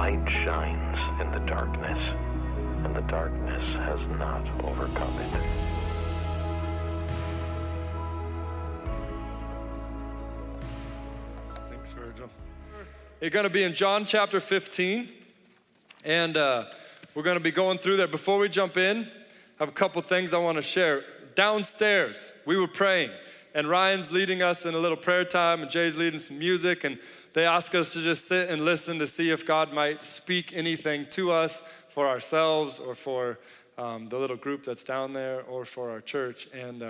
light shines in the darkness, and the darkness has not overcome it. Thanks, Virgil. You're going to be in John chapter 15, and we're going to be going through there. Before we jump in, I have a couple things I want to share. Downstairs, we were praying, and Ryan's leading us in a little prayer time, and Jay's leading some music, and they ask us to just sit and listen to see if God might speak anything to us for ourselves or for the little group that's down there or for our church. And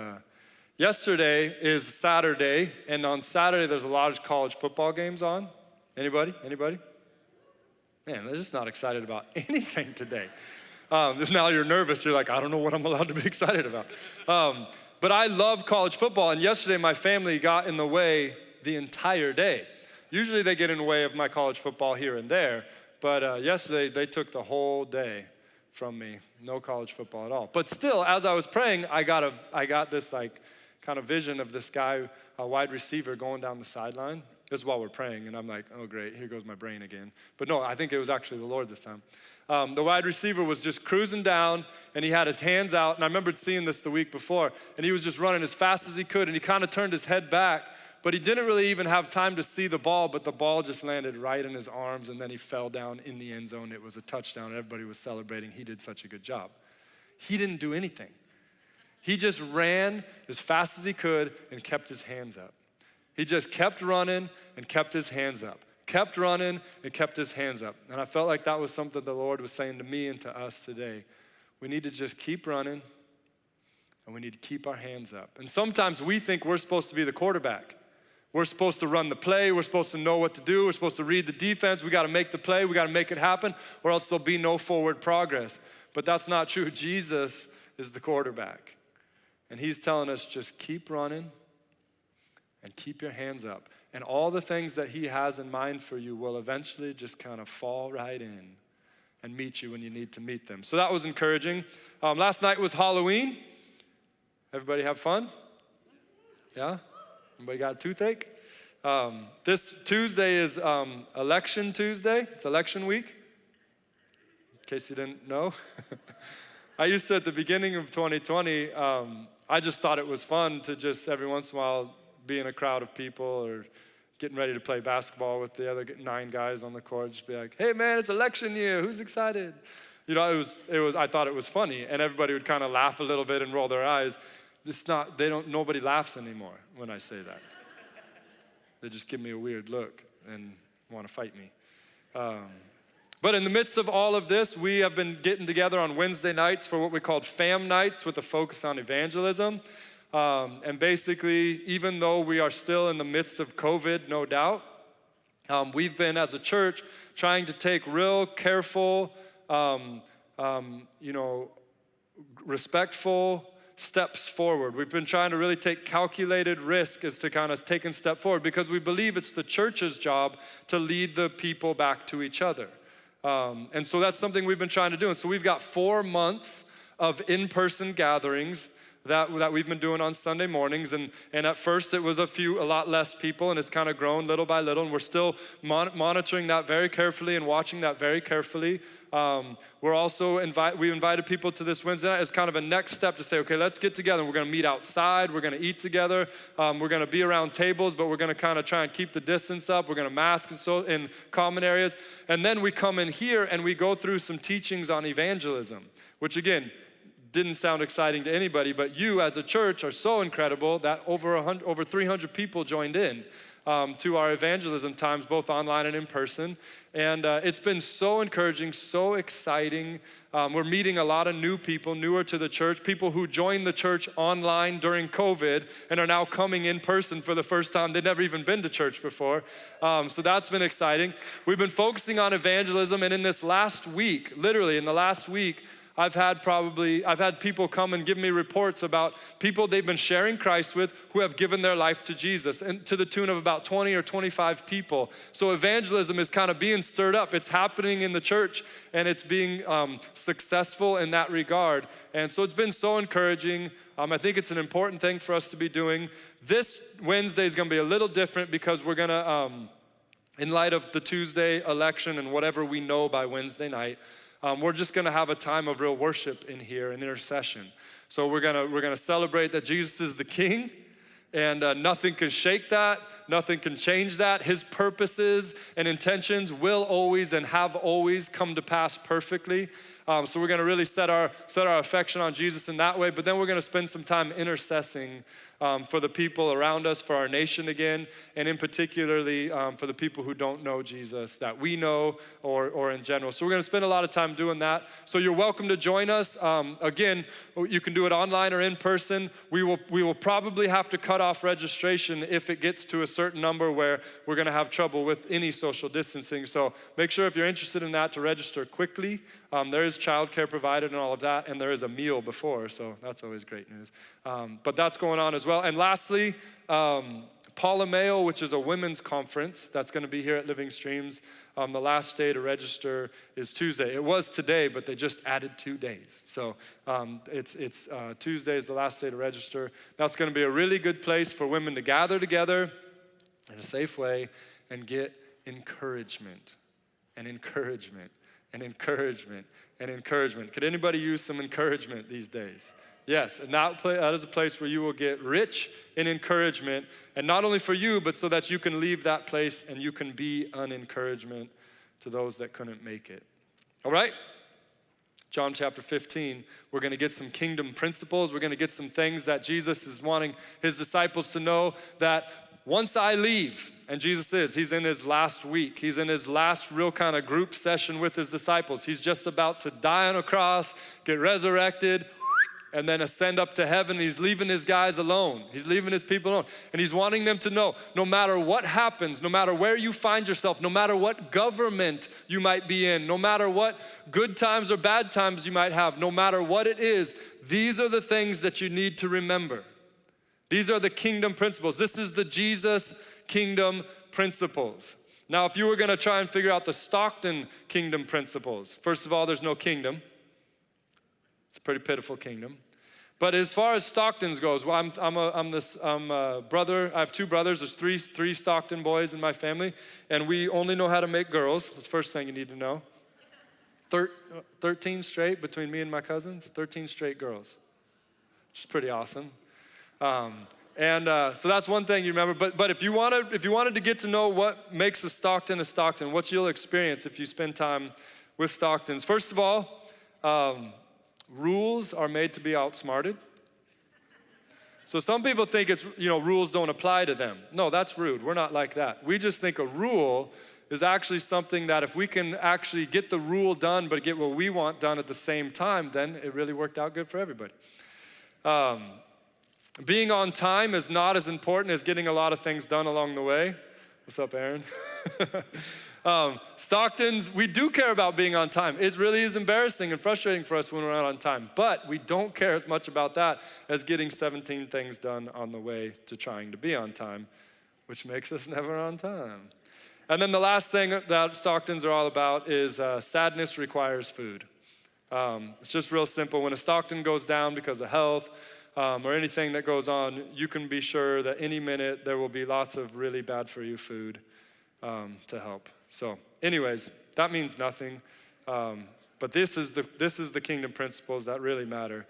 yesterday is Saturday, and on Saturday there's a lot of college football games on. Anybody? Man, they're just not excited about anything today. Now you're nervous. You're like, I don't know what I'm allowed to be excited about. But I love college football, and yesterday my family got in the way the entire day. Usually they get in the way of my college football here and there, but yesterday they took the whole day from me. No college football at all. But still, as I was praying, I got this like kind of vision of this guy, a wide receiver, going down the sideline. This is while we're praying, and I'm like, oh great, here goes my brain again. But no, I think it was actually the Lord this time. The wide receiver was just cruising down, and he had his hands out, and I remembered seeing this the week before, and he was just running as fast as he could, and he kind of turned his head back, but he didn't really even have time to see the ball, but the ball just landed right in his arms, and then he fell down in the end zone. It was a touchdown. Everybody was celebrating. He did such a good job. He didn't do anything. He just ran as fast as he could and kept his hands up. He just kept running and kept his hands up. Kept running and kept his hands up. And I felt like that was something the Lord was saying to me and to us today. We need to just keep running, and we need to keep our hands up. And sometimes we think we're supposed to be the quarterback. We're supposed to run the play. We're supposed to know what to do. We're supposed to read the defense. We got to make the play. We got to make it happen, or else there'll be no forward progress. But that's not true. Jesus is the quarterback. And he's telling us just keep running and keep your hands up. And all the things that he has in mind for you will eventually just kind of fall right in and meet you when you need to meet them. So that was encouraging. Last night was Halloween. Everybody have fun? Yeah? Anybody got a toothache? This Tuesday is Election Tuesday. It's election week, in case you didn't know. I used to, at the beginning of 2020, I just thought it was fun to just every once in a while be in a crowd of people or getting ready to play basketball with the other 9 guys on the court, just be like, hey man, it's election year, who's excited? You know, it was. I thought it was funny, and everybody would kind of laugh a little bit and roll their eyes. Nobody laughs anymore when I say that. They just give me a weird look and want to fight me. But in the midst of all of this, we have been getting together on Wednesday nights for what we called fam nights with a focus on evangelism. And basically, even though we are still in the midst of COVID, no doubt, we've been as a church trying to take real careful, respectful steps forward. We've been trying to really take calculated risk as to kind of taking a step forward because we believe it's the church's job to lead the people back to each other. And so that's something we've been trying to do. And so we've got 4 months of in-person gatherings that we've been doing on Sunday mornings, and at first it was a lot less people, and it's kind of grown little by little, and we're still monitoring that very carefully and watching that very carefully. We're also we invited people to this Wednesday night as kind of a next step to say, okay, let's get together. We're going to meet outside. We're going to eat together. We're going to be around tables, but we're going to kind of try and keep the distance up. We're going to mask in common areas, and then we come in here and we go through some teachings on evangelism, which again, didn't sound exciting to anybody, but you as a church are so incredible that over 300 people joined in to our evangelism times, both online and in person. And it's been so encouraging, so exciting. We're meeting a lot of new people, newer to the church, people who joined the church online during COVID and are now coming in person for the first time. They'd never even been to church before. So that's been exciting. We've been focusing on evangelism, and in this last week, literally in the last week, I've had people come and give me reports about people they've been sharing Christ with who have given their life to Jesus, and to the tune of about 20 or 25 people. So evangelism is kind of being stirred up. It's happening in the church, and it's being successful in that regard. And so it's been so encouraging. I think it's an important thing for us to be doing. This Wednesday is going to be a little different because we're going to in light of the Tuesday election and whatever we know by Wednesday night, we're just gonna have a time of real worship in here, an intercession. So we're gonna celebrate that Jesus is the King, and nothing can shake that, nothing can change that. His purposes and intentions will always and have always come to pass perfectly. So we're gonna really set our affection on Jesus in that way, but then we're gonna spend some time intercessing for the people around us, for our nation again, and in particularly for the people who don't know Jesus that we know or in general. So we're gonna spend a lot of time doing that. So you're welcome to join us. Again, you can do it online or in person. We will probably have to cut off registration if it gets to a certain number where we're gonna have trouble with any social distancing. So make sure if you're interested in that to register quickly. There is childcare provided and all of that, and there is a meal before, so that's always great news. But that's going on as well. And lastly, Paulomeo, which is a women's conference that's going to be here at Living Streams. The last day to register is Tuesday. It was today, but they just added 2 days. So it's Tuesday is the last day to register. That's going to be a really good place for women to gather together in a safe way and get encouragement and encouragement and encouragement and encouragement. Could anybody use some encouragement these days? Yes, and that is a place where you will get rich in encouragement, and not only for you, but so that you can leave that place and you can be an encouragement to those that couldn't make it. All right? John chapter 15, we're gonna get some kingdom principles. We're gonna get some things that Jesus is wanting his disciples to know, that once I leave, and he's in his last week. He's in his last real kind of group session with his disciples. He's just about to die on a cross, get resurrected, and then ascend up to heaven. He's leaving his guys alone. He's leaving his people alone. And he's wanting them to know, no matter what happens, no matter where you find yourself, no matter what government you might be in, no matter what good times or bad times you might have, no matter what it is, these are the things that you need to remember. These are the kingdom principles. This is the Jesus kingdom principles. Now, if you were gonna try and figure out the Stockton kingdom principles, first of all, there's no kingdom. It's a pretty pitiful kingdom. But as far as Stockton's goes, well, I'm a brother. I have 2 brothers. There's three Stockton boys in my family, and we only know how to make girls. That's the first thing you need to know. 13 straight between me and my cousins. 13 straight girls, which is pretty awesome. So that's one thing you remember. But if you wanted to get to know what makes a Stockton, what you'll experience if you spend time with Stocktons. First of all, rules are made to be outsmarted. So some people think rules don't apply to them. No, that's rude. We're not like that. We just think a rule is actually something that if we can actually get the rule done but get what we want done at the same time, then it really worked out good for everybody. Being on time is not as important as getting a lot of things done along the way. What's up, Aaron? Stocktons, we do care about being on time. It really is embarrassing and frustrating for us when we're not on time, but we don't care as much about that as getting 17 things done on the way to trying to be on time, which makes us never on time. And then the last thing that Stocktons are all about is sadness requires food. It's just real simple. When a Stockton goes down because of health, or anything that goes on, you can be sure that any minute there will be lots of really bad for you food to help. So anyways, that means nothing. But this is the kingdom principles that really matter.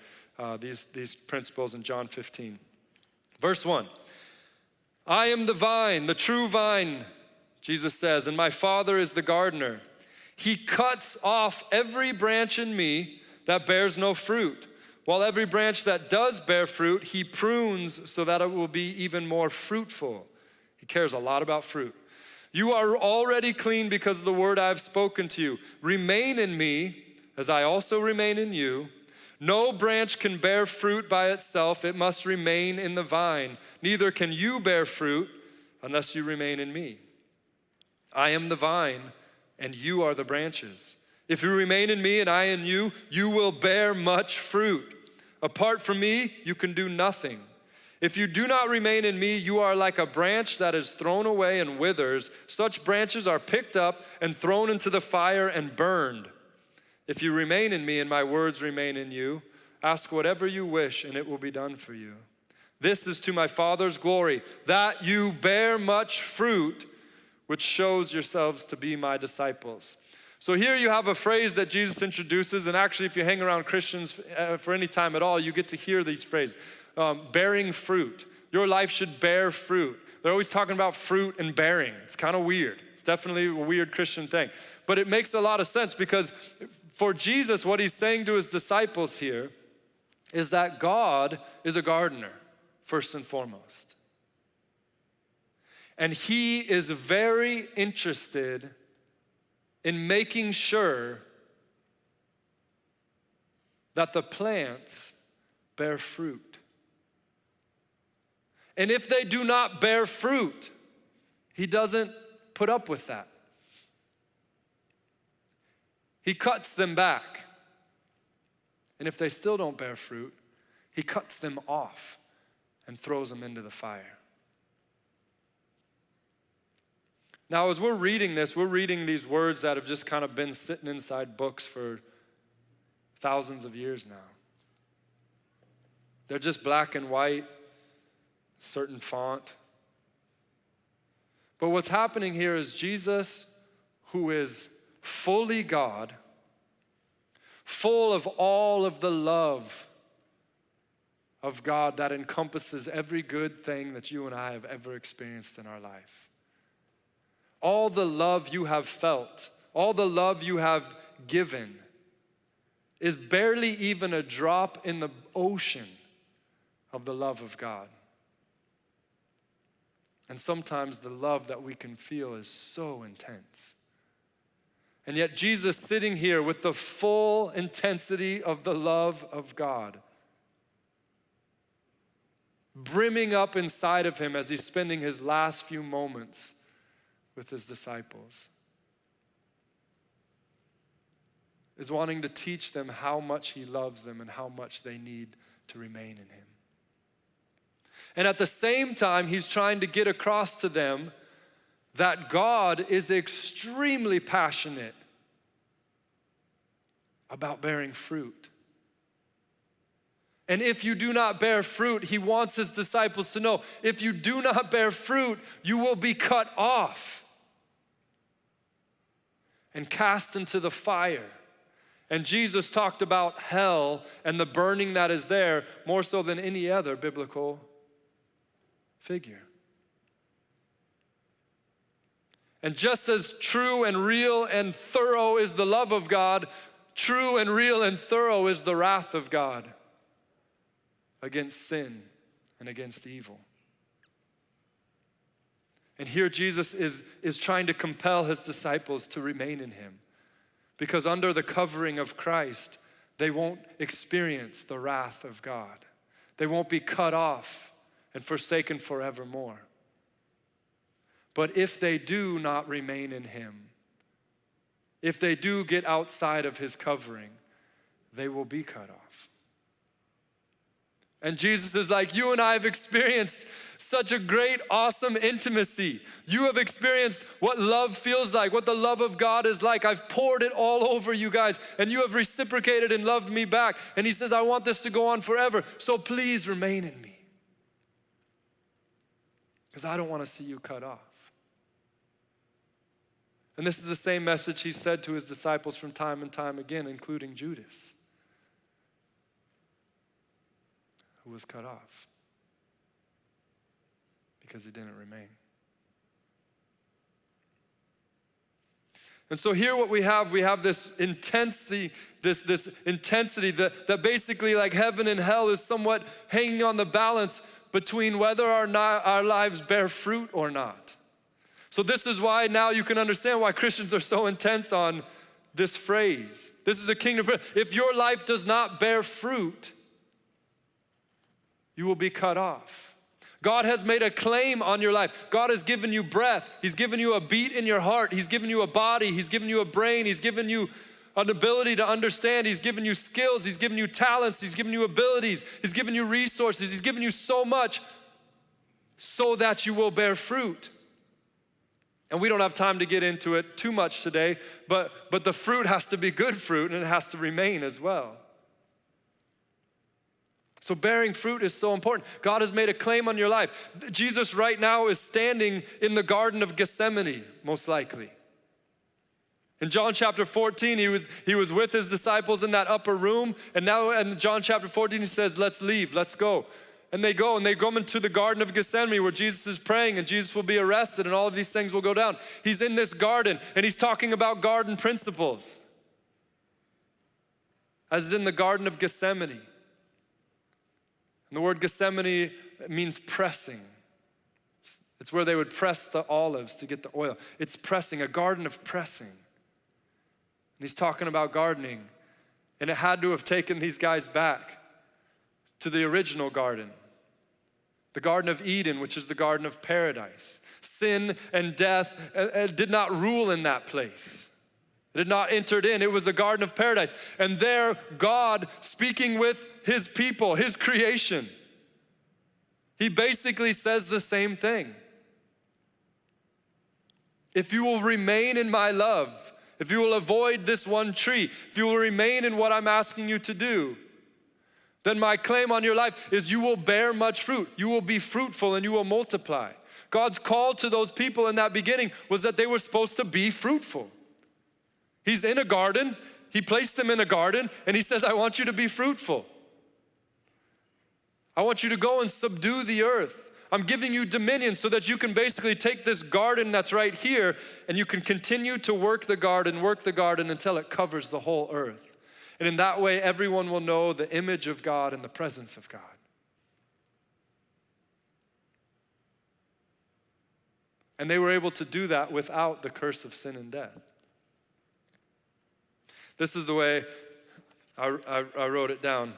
These principles in John 15. Verse 1. I am the vine, the true vine, Jesus says, and my Father is the gardener. He cuts off every branch in me that bears no fruit, while every branch that does bear fruit, he prunes so that it will be even more fruitful. He cares a lot about fruit. You are already clean because of the word I have spoken to you. Remain in me, as I also remain in you. No branch can bear fruit by itself. It must remain in the vine. Neither can you bear fruit unless you remain in me. I am the vine, and you are the branches. If you remain in me and I in you, you will bear much fruit. Apart from me, you can do nothing. If you do not remain in me, you are like a branch that is thrown away and withers. Such branches are picked up and thrown into the fire and burned. If you remain in me and my words remain in you, ask whatever you wish and it will be done for you. This is to my Father's glory, that you bear much fruit, which shows yourselves to be my disciples. So here you have a phrase that Jesus introduces, and actually if you hang around Christians for any time at all, you get to hear these phrases. Bearing fruit. Your life should bear fruit. They're always talking about fruit and bearing. It's kind of weird. It's definitely a weird Christian thing. But it makes a lot of sense because for Jesus, what he's saying to his disciples here is that God is a gardener, first and foremost. And he is very interested in making sure that the plants bear fruit. And if they do not bear fruit, he doesn't put up with that. He cuts them back. And if they still don't bear fruit, he cuts them off and throws them into the fire. Now, as we're reading this, we're reading these words that have just kind of been sitting inside books for thousands of years now. They're just black and white, certain font. But what's happening here is Jesus, who is fully God, full of all of the love of God that encompasses every good thing that you and I have ever experienced in our life. All the love you have felt, all the love you have given is barely even a drop in the ocean of the love of God. And sometimes the love that we can feel is so intense. And yet Jesus sitting here with the full intensity of the love of God brimming up inside of him as he's spending his last few moments with his disciples, is wanting to teach them how much he loves them and how much they need to remain in him. And at the same time, he's trying to get across to them that God is extremely passionate about bearing fruit. And if you do not bear fruit, he wants his disciples to know, if you do not bear fruit, you will be cut off and cast into the fire. And Jesus talked about hell and the burning that is there more so than any other biblical figure. And just as true and real and thorough is the love of God, true and real and thorough is the wrath of God against sin and against evil. And here Jesus is trying to compel his disciples to remain in him, because under the covering of Christ, they won't experience the wrath of God. They won't be cut off and forsaken forevermore. But if they do not remain in him, if they do get outside of his covering, they will be cut off. And Jesus is like, you and I have experienced such a great, awesome intimacy. You have experienced what love feels like, what the love of God is like. I've poured it all over you guys, and you have reciprocated and loved me back. And he says, I want this to go on forever, so please remain in me, because I don't want to see you cut off. And this is the same message he said to his disciples from time and time again, including Judas, who was cut off because he didn't remain. And so here what we have this intensity, this intensity that basically, like heaven and hell, is somewhat hanging on the balance between whether or not our lives bear fruit or not. So this is why now you can understand why Christians are so intense on this phrase. This is a kingdom. If your life does not bear fruit, you will be cut off. God has made a claim on your life. God has given you breath. He's given you a beat in your heart. He's given you a body. He's given you a brain. He's given you an ability to understand. He's given you skills. He's given you talents. He's given you abilities. He's given you resources. He's given you so much so that you will bear fruit. And we don't have time to get into it too much today, but the fruit has to be good fruit, and it has to remain as well. So bearing fruit is so important. God has made a claim on your life. Jesus right now is standing in the Garden of Gethsemane, most likely. In John chapter 14, he was with his disciples in that upper room, and now in John chapter 14, he says, let's leave, let's go. And they go into the Garden of Gethsemane where Jesus is praying and Jesus will be arrested and all of these things will go down. He's in this garden and he's talking about garden principles. As in the Garden of Gethsemane. And the word Gethsemane means pressing. It's where they would press the olives to get the oil. It's pressing, a garden of pressing. And he's talking about gardening. And it had to have taken these guys back to the original garden. The Garden of Eden, which is the Garden of Paradise. Sin and death did not rule in that place. It had not entered in. It was the Garden of Paradise. And there, God speaking with his people, his creation. He basically says the same thing. If you will remain in my love, if you will avoid this one tree, if you will remain in what I'm asking you to do, then my claim on your life is you will bear much fruit. You will be fruitful and you will multiply. God's call to those people in that beginning was that they were supposed to be fruitful. He's in a garden. He placed them in a garden and he says, I want you to be fruitful. I want you to go and subdue the earth. I'm giving you dominion so that you can basically take this garden that's right here and you can continue to work the garden until it covers the whole earth. And in that way, everyone will know the image of God and the presence of God. And they were able to do that without the curse of sin and death. This is the way I wrote it down.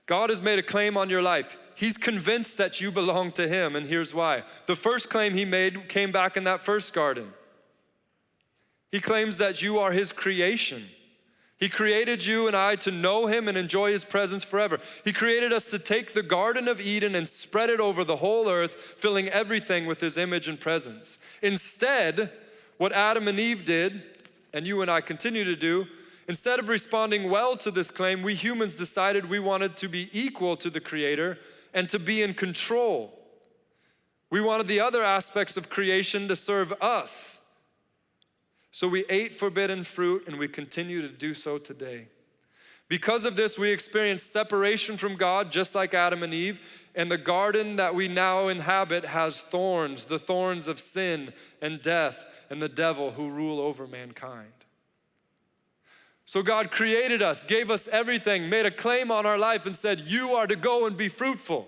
God has made a claim on your life. He's convinced that you belong to him, and here's why. The first claim he made came back in that first garden. He claims that you are his creation. He created you and I to know him and enjoy his presence forever. He created us to take the Garden of Eden and spread it over the whole earth, filling everything with his image and presence. Instead, what Adam and Eve did, and you and I continue to do, instead of responding well to this claim, we humans decided we wanted to be equal to the Creator and to be in control. We wanted the other aspects of creation to serve us. So we ate forbidden fruit and we continue to do so today. Because of this, we experience separation from God, just like Adam and Eve, and the garden that we now inhabit has thorns, the thorns of sin and death and the devil who rule over mankind. So God created us, gave us everything, made a claim on our life and said, you are to go and be fruitful.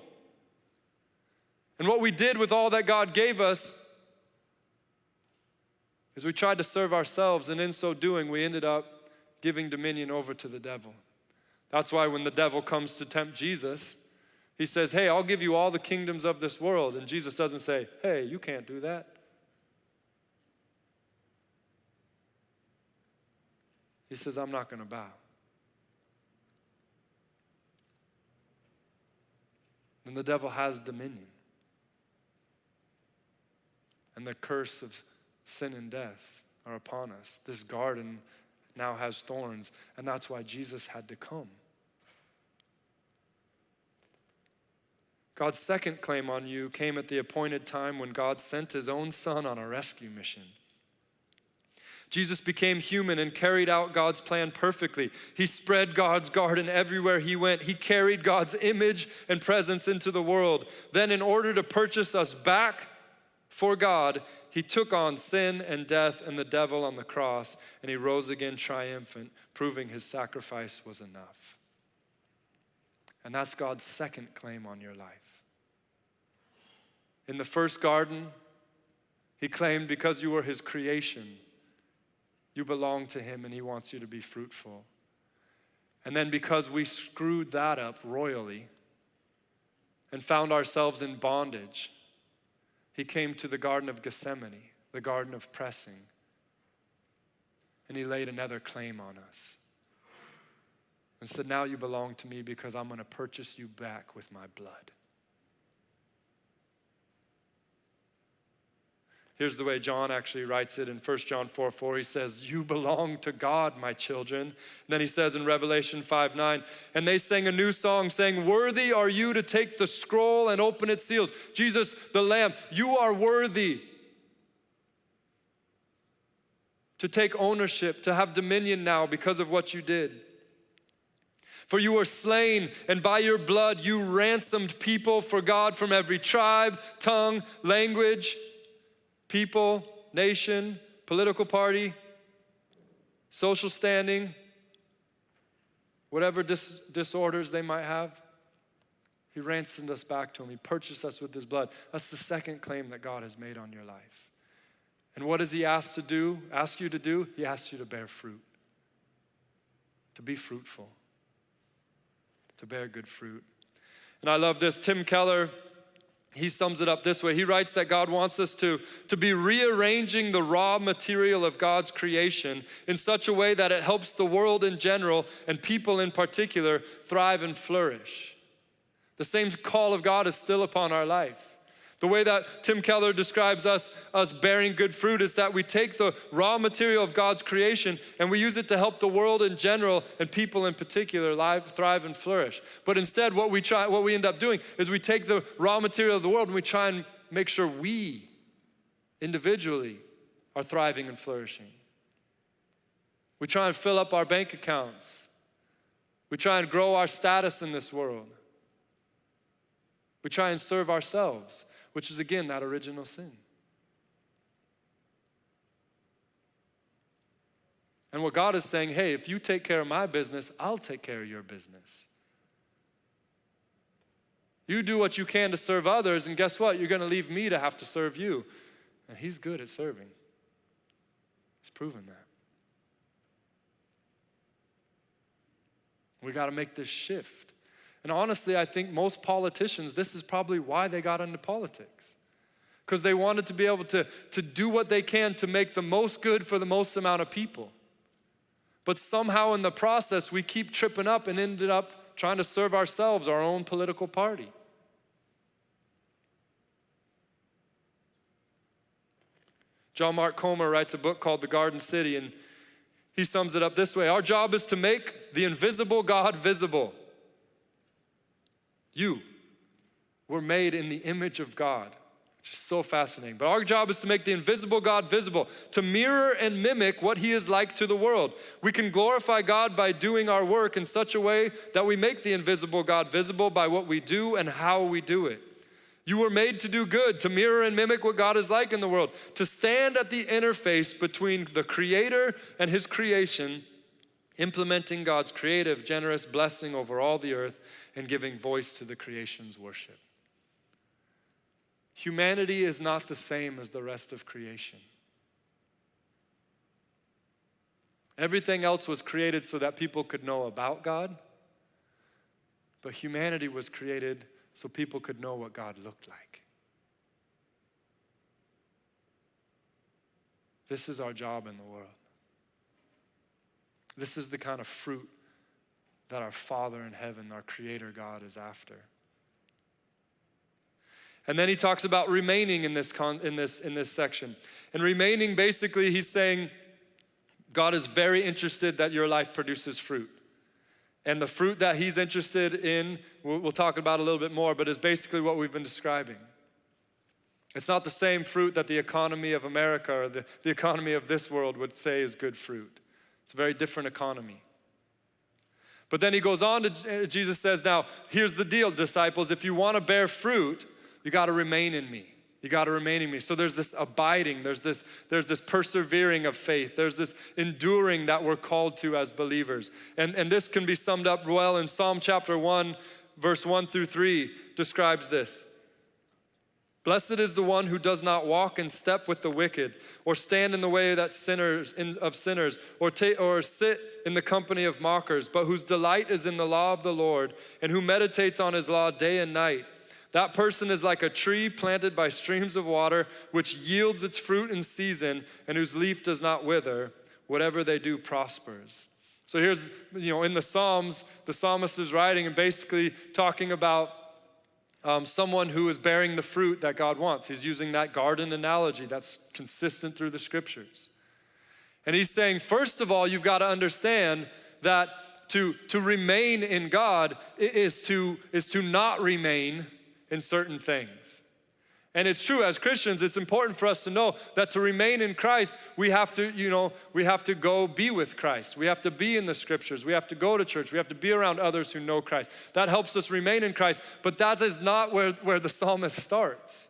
And what we did with all that God gave us is we tried to serve ourselves, and in so doing, we ended up giving dominion over to the devil. That's why when the devil comes to tempt Jesus, he says, hey, I'll give you all the kingdoms of this world. And Jesus doesn't say, hey, you can't do that. He says, I'm not going to bow. And the devil has dominion. And the curse of sin and death are upon us. This garden now has thorns, and that's why Jesus had to come. God's second claim on you came at the appointed time when God sent his own son on a rescue mission. Jesus became human and carried out God's plan perfectly. He spread God's garden everywhere he went. He carried God's image and presence into the world. Then, in order to purchase us back for God, he took on sin and death and the devil on the cross, and he rose again triumphant, proving his sacrifice was enough. And that's God's second claim on your life. In the first garden, he claimed because you were his creation, you belong to him and he wants you to be fruitful. And then because we screwed that up royally and found ourselves in bondage, he came to the Garden of Gethsemane, the garden of pressing, and he laid another claim on us and said, now you belong to me because I'm going to purchase you back with my blood. Here's the way John actually writes it in 1 John 4:4. He says, "You belong to God, my children." And then he says in Revelation 5:9, "And they sang a new song saying, 'Worthy are you to take the scroll and open its seals.'" Jesus, the Lamb, you are worthy to take ownership, to have dominion now because of what you did. For you were slain, and by your blood you ransomed people for God from every tribe, tongue, language, people, nation, political party, social standing, whatever disorders they might have. He ransomed us back to him. He purchased us with his blood. That's the second claim that God has made on your life. And what does he ask you to do? He asks you to bear fruit, to be fruitful, to bear good fruit. And I love this. Tim Keller, he sums it up this way. He writes that God wants us to be rearranging the raw material of God's creation in such a way that it helps the world in general and people in particular thrive and flourish. The same call of God is still upon our life. The way that Tim Keller describes us bearing good fruit is that we take the raw material of God's creation and we use it to help the world in general and people in particular thrive and flourish. But instead, what we end up doing is we take the raw material of the world and we try and make sure we individually are thriving and flourishing. We try and fill up our bank accounts. We try and grow our status in this world. We try and serve ourselves, which is again that original sin. And what God is saying, hey, if you take care of my business, I'll take care of your business. You do what you can to serve others, and guess what? You're going to leave me to have to serve you. And he's good at serving. He's proven that. We got to make this shift. And honestly, I think most politicians, this is probably why they got into politics. Because they wanted to be able to do what they can to make the most good for the most amount of people. But somehow in the process, we keep tripping up and ended up trying to serve ourselves, our own political party. John Mark Comer writes a book called The Garden City, and he sums it up this way. Our job is to make the invisible God visible. You were made in the image of God, which is so fascinating. But our job is to make the invisible God visible, to mirror and mimic what he is like to the world. We can glorify God by doing our work in such a way that we make the invisible God visible by what we do and how we do it. You were made to do good, to mirror and mimic what God is like in the world, to stand at the interface between the Creator and his creation, implementing God's creative, generous blessing over all the earth and giving voice to the creation's worship. Humanity is not the same as the rest of creation. Everything else was created so that people could know about God, but humanity was created so people could know what God looked like. This is our job in the world. This is the kind of fruit that our Father in heaven, our Creator God, is after. And then he talks about remaining in this section. And remaining, basically, he's saying God is very interested that your life produces fruit. And the fruit that he's interested in, we'll talk about a little bit more, but is basically what we've been describing. It's not the same fruit that the economy of America or the economy of this world would say is good fruit. It's a very different economy. But then he goes on to, Jesus says, now, here's the deal, disciples. If you want to bear fruit, you got to remain in me. You got to remain in me. So there's this abiding, there's this persevering of faith, there's this enduring that we're called to as believers. And this can be summed up well in Psalm chapter 1, verse 1 through 3 describes this. Blessed is the one who does not walk in step with the wicked, or stand in the way of sinners, or sit in the company of mockers, but whose delight is in the law of the Lord, and who meditates on his law day and night. That person is like a tree planted by streams of water, which yields its fruit in season, and whose leaf does not wither. Whatever they do prospers. So here's, in the Psalms, the psalmist is writing and basically talking about someone who is bearing the fruit that God wants. He's using that garden analogy that's consistent through the scriptures. And he's saying, first of all, you've got to understand that to remain in God is to not remain in certain things. And it's true, as Christians, it's important for us to know that to remain in Christ, we have to go be with Christ. We have to be in the scriptures. We have to go to church. We have to be around others who know Christ. That helps us remain in Christ, but that is not where the psalmist starts.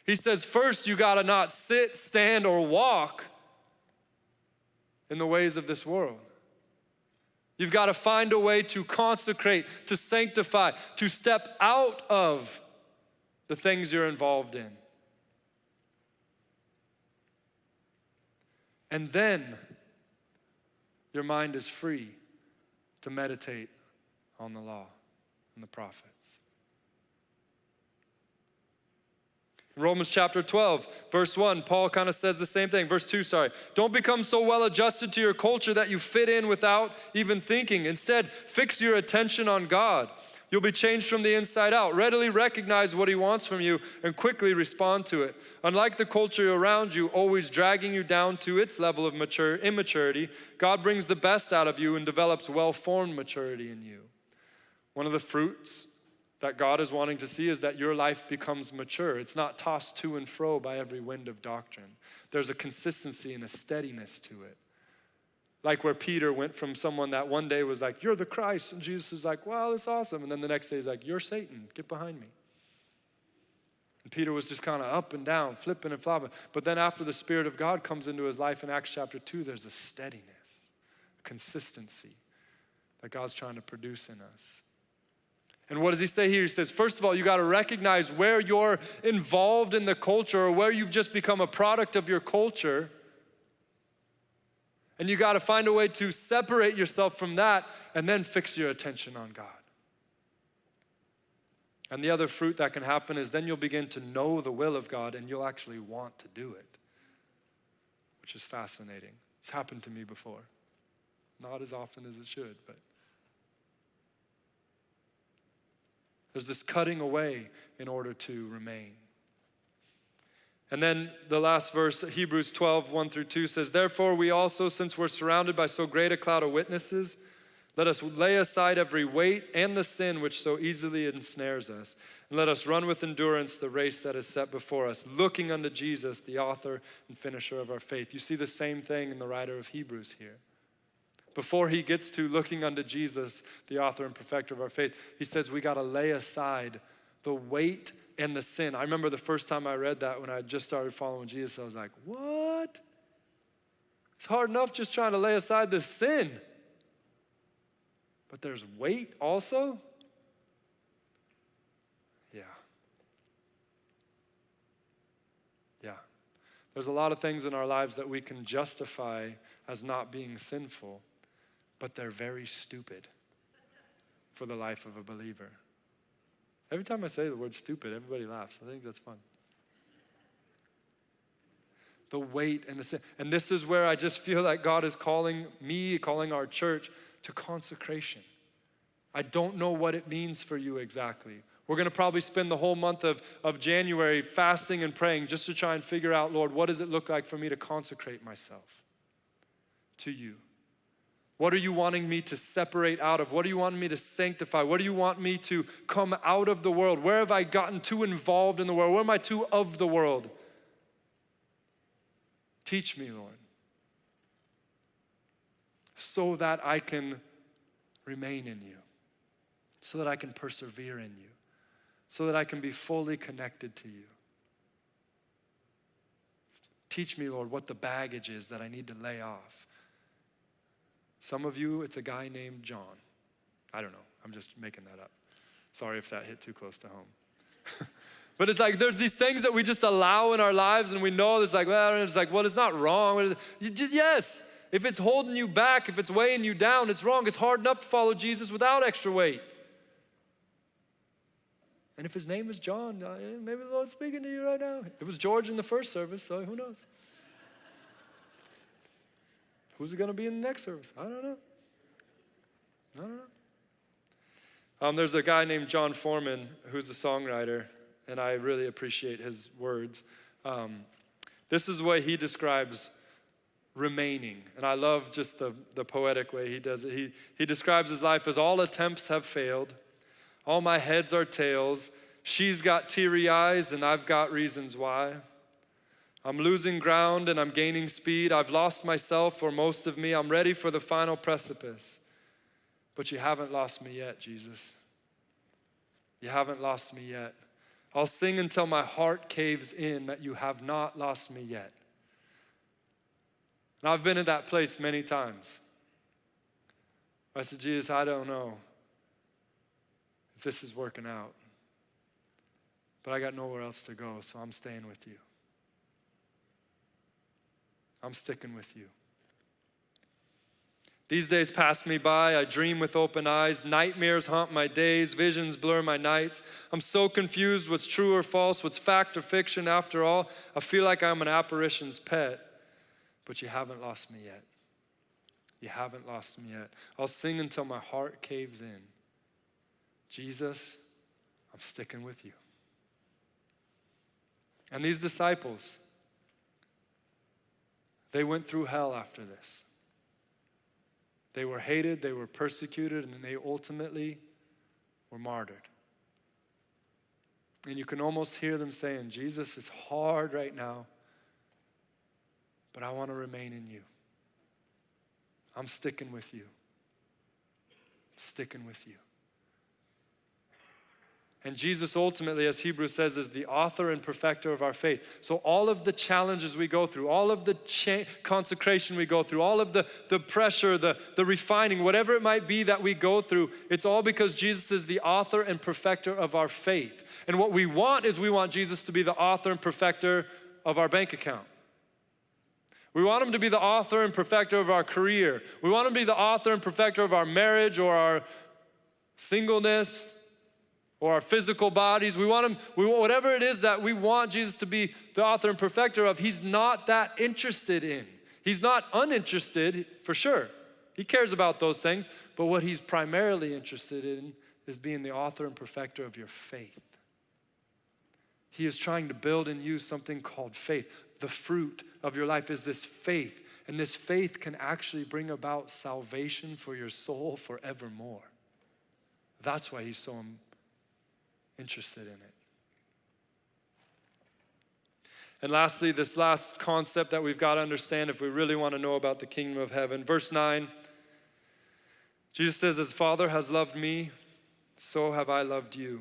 He says, first, you gotta not sit, stand, or walk in the ways of this world. You've got to find a way to consecrate, to sanctify, to step out of the things you're involved in. And then your mind is free to meditate on the law and the prophets. In Romans chapter 12, verse 1, Paul kind of says the same thing. Verse 2, sorry. Don't become so well adjusted to your culture that you fit in without even thinking. Instead, fix your attention on God. You'll be changed from the inside out. Readily recognize what he wants from you and quickly respond to it. Unlike the culture around you, always dragging you down to its level of immaturity, God brings the best out of you and develops well-formed maturity in you. One of the fruits that God is wanting to see is that your life becomes mature. It's not tossed to and fro by every wind of doctrine. There's a consistency and a steadiness to it. Like where Peter went from someone that one day was like, you're the Christ. And Jesus is like, wow, that's awesome. And then the next day he's like, you're Satan. Get behind me. And Peter was just kind of up and down, flipping and flopping. But then after the Spirit of God comes into his life in Acts chapter 2, there's a steadiness, a consistency that God's trying to produce in us. And what does he say here? He says, first of all, you got to recognize where you're involved in the culture or where you've just become a product of your culture. And you got to find a way to separate yourself from that and then fix your attention on God. And the other fruit that can happen is then you'll begin to know the will of God and you'll actually want to do it, which is fascinating. It's happened to me before. Not as often as it should, but there's this cutting away in order to remain. And then the last verse, Hebrews 12, 1 through 2 says, therefore we also, since we're surrounded by so great a cloud of witnesses, let us lay aside every weight and the sin which so easily ensnares us. And let us run with endurance the race that is set before us, looking unto Jesus, the author and finisher of our faith. You see the same thing in the writer of Hebrews here. Before he gets to looking unto Jesus, the author and perfecter of our faith, he says we got to lay aside the weight and the sin. I remember the first time I read that when I just started following Jesus, I was like, what? It's hard enough just trying to lay aside the sin. But there's weight also? Yeah. Yeah. There's a lot of things in our lives that we can justify as not being sinful, but they're very stupid for the life of a believer. Every time I say the word stupid, everybody laughs. I think that's fun. The weight and the sin. And this is where I just feel like God is calling me, calling our church to consecration. I don't know what it means for you exactly. We're going to probably spend the whole month of January fasting and praying just to try and figure out, Lord, what does it look like for me to consecrate myself to you? What are you wanting me to separate out of? What do you want me to sanctify? What do you want me to come out of the world? Where have I gotten too involved in the world? Where am I too of the world? Teach me, Lord, so that I can remain in you, so that I can persevere in you, so that I can be fully connected to you. Teach me, Lord, what the baggage is that I need to lay off. Some of you, it's a guy named John. I don't know. I'm just making that up. Sorry if that hit too close to home. But it's like there's these things that we just allow in our lives and we know it's like, well, it's not wrong. Yes, if it's holding you back, if it's weighing you down, it's wrong. It's hard enough to follow Jesus without extra weight. And if his name is John, maybe the Lord's speaking to you right now. It was George in the first service, so who knows? Who's it going to be in the next service? I don't know. There's a guy named John Foreman who's a songwriter, and I really appreciate his words. This is the way he describes remaining. And I love just the poetic way he does it. He describes his life as all attempts have failed. All my heads are tails. She's got teary eyes and I've got reasons why. I'm losing ground and I'm gaining speed. I've lost myself or most of me. I'm ready for the final precipice. But you haven't lost me yet, Jesus. You haven't lost me yet. I'll sing until my heart caves in that you have not lost me yet. And I've been in that place many times. I said, Jesus, I don't know if this is working out. But I got nowhere else to go, so I'm staying with you. I'm sticking with you. These days pass me by, I dream with open eyes, nightmares haunt my days, visions blur my nights. I'm so confused what's true or false, what's fact or fiction after all. I feel like I'm an apparition's pet, but you haven't lost me yet. You haven't lost me yet. I'll sing until my heart caves in. Jesus, I'm sticking with you. And these disciples, they went through hell after this. They were hated, they were persecuted, and they ultimately were martyred. And you can almost hear them saying, Jesus, it's hard right now, but I want to remain in you. I'm sticking with you. Sticking with you. And Jesus ultimately, as Hebrews says, is the author and perfecter of our faith. So all of the challenges we go through, all of the consecration we go through, all of the pressure, the refining, whatever it might be that we go through, it's all because Jesus is the author and perfecter of our faith. And what we want is we want Jesus to be the author and perfecter of our bank account. We want him to be the author and perfecter of our career. We want him to be the author and perfecter of our marriage or our singleness, or our physical bodies. We want whatever it is that we want Jesus to be the author and perfecter of, he's not that interested in. He's not uninterested, for sure. He cares about those things, but what he's primarily interested in is being the author and perfecter of your faith. He is trying to build in you something called faith. The fruit of your life is this faith, and this faith can actually bring about salvation for your soul forevermore. That's why he's so interested in it. And lastly, this last concept that we've got to understand if we really want to know about the kingdom of heaven. Verse 9, Jesus says, as Father has loved me, so have I loved you.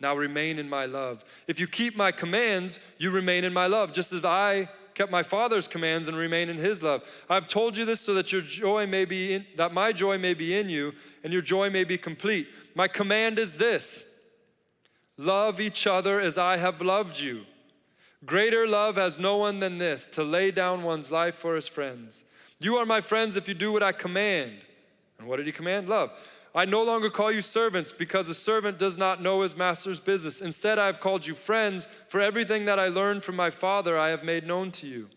Now remain in my love. If you keep my commands, you remain in my love, just as I kept my Father's commands and remain in his love. I've told you this so that your joy may be in, that my joy may be in you and your joy may be complete. My command is this: love each other as I have loved you. Greater love has no one than this, to lay down one's life for his friends. You are my friends if you do what I command. And what did he command? Love. I no longer call you servants because a servant does not know his master's business. Instead, I have called you friends, for everything that I learned from my Father I have made known to you.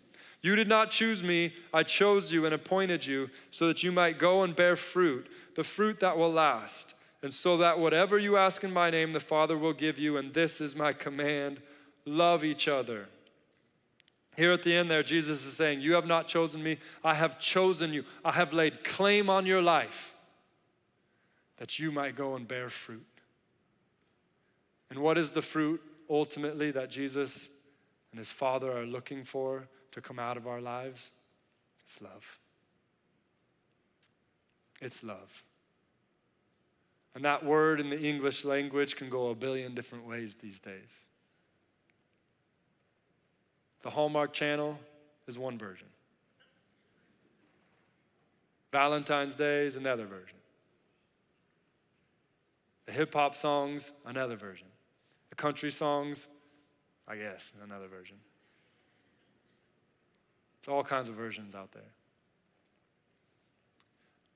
You did not choose me, I chose you and appointed you so that you might go and bear fruit, the fruit that will last. And so that whatever you ask in my name, the Father will give you, and this is my command: love each other. Here at the end there, Jesus is saying, you have not chosen me, I have chosen you. I have laid claim on your life that you might go and bear fruit. And what is the fruit ultimately that Jesus and his Father are looking for to come out of our lives? It's love. It's love. And that word in the English language can go a billion different ways these days. The Hallmark Channel is one version. Valentine's Day is another version. The hip-hop songs, another version. The country songs, I guess, another version. There's all kinds of versions out there.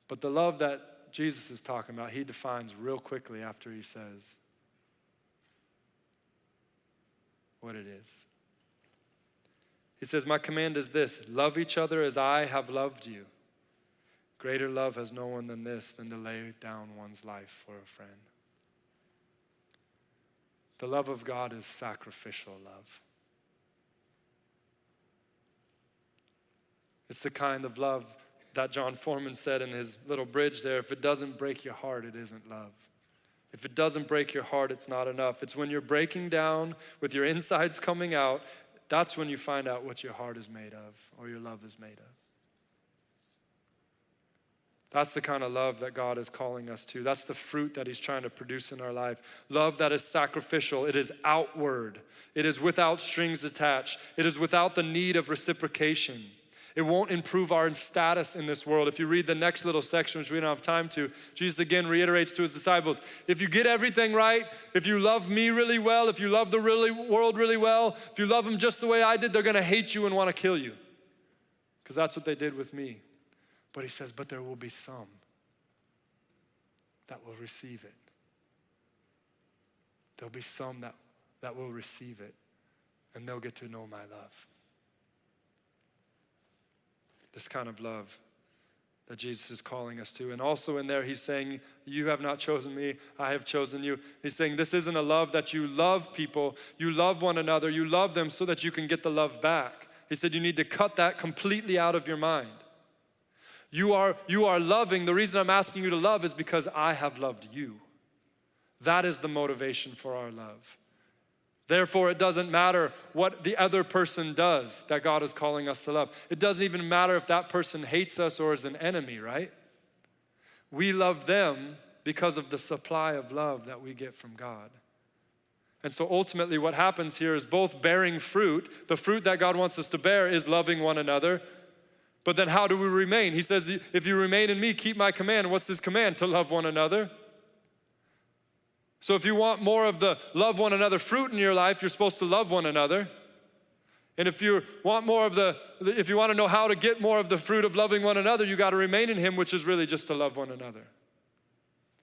But the love that Jesus is talking about, he defines real quickly after he says what it is. He says, my command is this: love each other as I have loved you. Greater love has no one than this, than to lay down one's life for a friend. The love of God is sacrificial love. It's the kind of love that John Foreman said in his little bridge there, if it doesn't break your heart, it isn't love. If it doesn't break your heart, it's not enough. It's when you're breaking down with your insides coming out, that's when you find out what your heart is made of or your love is made of. That's the kind of love that God is calling us to. That's the fruit that he's trying to produce in our life. Love that is sacrificial. It is outward. It is without strings attached. It is without the need of reciprocation. It won't improve our status in this world. If you read the next little section, which we don't have time to, Jesus again reiterates to his disciples, if you get everything right, if you love me really well, if you love the world really well, if you love them just the way I did, they're going to hate you and want to kill you. Because that's what they did with me. But he says, but there will be some that will receive it. There'll be some that will receive it, and they'll get to know my love. This kind of love that Jesus is calling us to. And also in there, he's saying, you have not chosen me, I have chosen you. He's saying this isn't a love that you love people, you love one another, you love them so that you can get the love back. He said you need to cut that completely out of your mind. You are loving. The reason I'm asking you to love is because I have loved you. That is the motivation for our love. Therefore, it doesn't matter what the other person does that God is calling us to love. It doesn't even matter if that person hates us or is an enemy, right? We love them because of the supply of love that we get from God. And so ultimately what happens here is both bearing fruit. The fruit that God wants us to bear is loving one another. But then how do we remain? He says, if you remain in me, keep my command. What's his command? To love one another. So if you want more of the love one another fruit in your life, you're supposed to love one another. And if you want if you want to know how to get more of the fruit of loving one another, you got to remain in him, which is really just to love one another.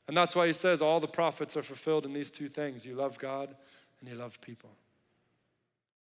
And that's why he says all the prophets are fulfilled in these two things. You love God and you love people.